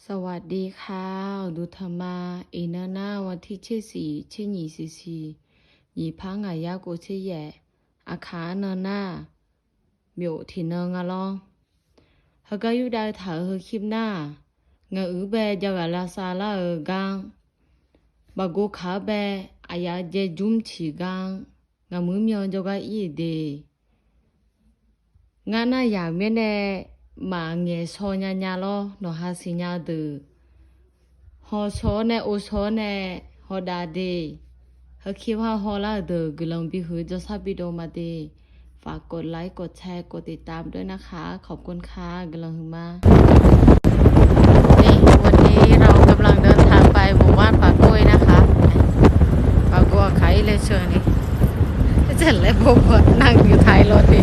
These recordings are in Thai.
สวัสดีค่ะดูธรรมาอีนานาวันที่เช่สี่เช่หยี่สี่สี่หยี่พังอายากูเช่แย่อาคาเนน่าเมียวที่เนงอะลองเฮก็อยู่ได้ถ่ายเฮคลิปหน้าเงือเบยากาลาซาลากังบากูขาเบอายาเจจุมชีกังงามือเมียวจกาอีเดงาน่าอยากเมียเนมาเงยซอญาญาลอโนฮาสิญาดือฮอซอเนโอซอเนฮอดาเดเฮคิดว่าฮอลาเดอกลองบิหือจะซับบิโดมาเดฝากกดไลค์กดแชร์กดติดตามด้วยนะคะขอบคุณค่ะกำลังมานี่วันนี้เรากำลังเดินทางไปหมู่บ้านป่ากล้วยนะคะป่ากล้วยขายเลยเชิญนี่เจ็ดเลยผมนั่งอยู่ท้ายรถดิ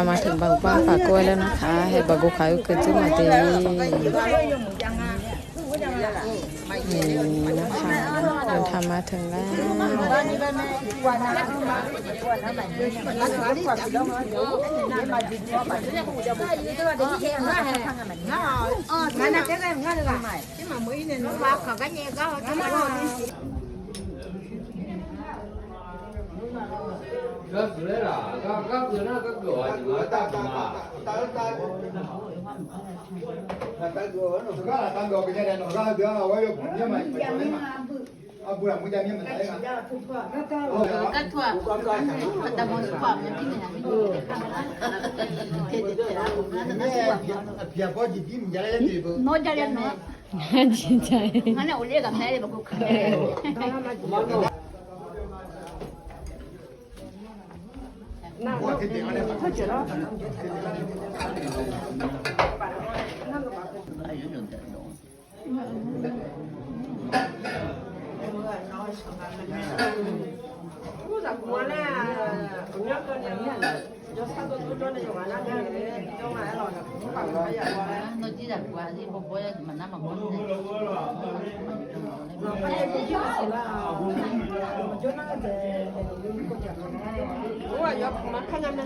มาถึงบางบ้านป่ากล้วยแล้วนะคะให้บากูขายเกินจึงมาดีนี่นะคะเดินทางมาถึงแล้วก็คือเลยล่ะก็คือน่าก็เกิดมาตามมาตามก็เป็นยังไงเนาะก็เดี๋ยวเอาไว้อยู่ผมยังไม่เอาบุญมึงจะมีมันอะไรกันก็ถั่วแต่มองสุขภาพยังที่ไหนเพียก็จีบมันจะได้ดีบ่โน้ตจะเรียนเนาะจริงใจงั้นเอาเรียกกับแม่เลยบอกกูเคย我肯定的，他知道。我咋过呢？不要过年了，就差不多做那就完了，就完了，不搞了呀。โน้ตที่ดักว่าที่บอกว่ามันน่ามาบ่นเลย哎呀，不就是了，我就那个在我要嘛看见没？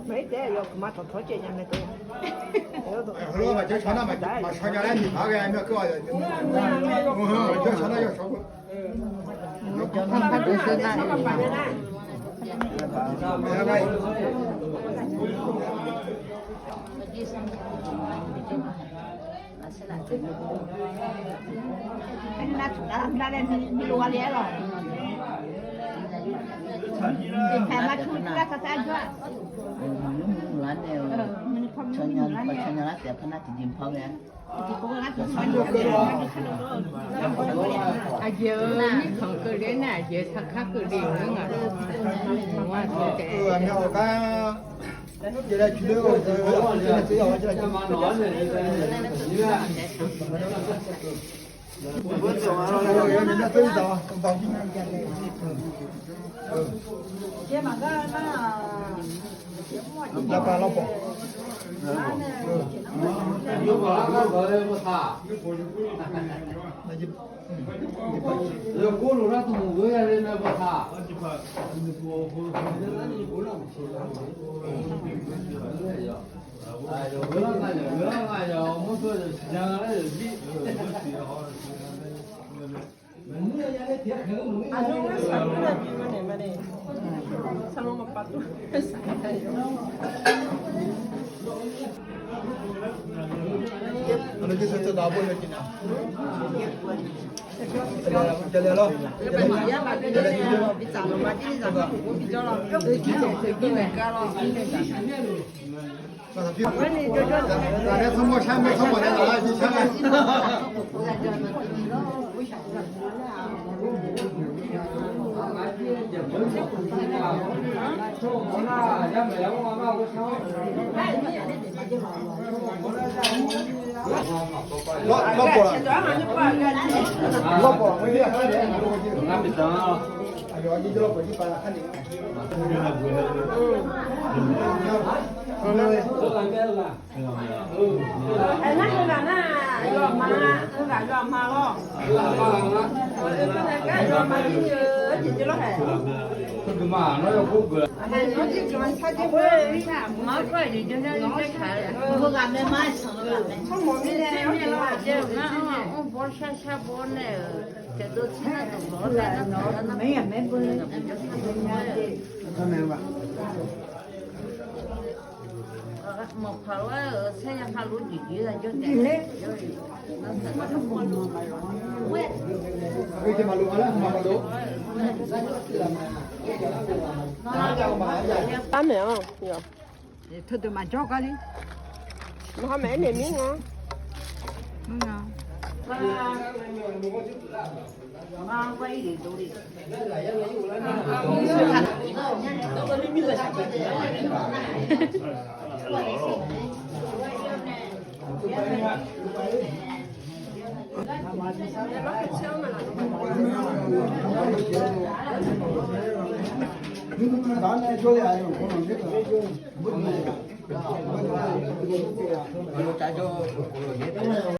没得，要嘛做做这样没得。好了嘛，就穿那嘛穿家来你大概没搞的，就穿那要少过。他不是那那没รู้อะไรหรอกแผ่มาชุดก็จะแซ่บด้วยร้านเดียวชนยันปัจจัยรักแต่พนักจิมพอไงอาเยอะนะของคือเรียนน่ะเยอะสักคักคือดีนึงอ่ะว่าแก没有干。现在去那个，现在只要我这干嘛呢？我走完了，要人家走一走，放心。这嘛个那把老包。有把那个搞得不差。那就。这锅炉那怎么回来的那不差？哎，就为了俺家，我们说是现在的比。那就是这大锅要进来。这来了，这来了，比咱们嘛，今天我比较了，最干了。咱这从我前面从我那拿去前老过了，老过了，我这俺没等啊。哎呦，你这老过去把它看的。哎，那个那要妈，那个要妈咯。那个要妈就姐姐了还。这个嘛，那要不个。哎，我就喜欢他这个，毛怪的就在看了。我干没买，什么干没？从我们那要这紧这我包下包呢，这都吃了都老了，没也没不能。没跑了，才让他录几句了就得。这马路啊，马路。打没啊？有。他都蛮糟糕的。我还没联名啊。啊，我一点都的。我家就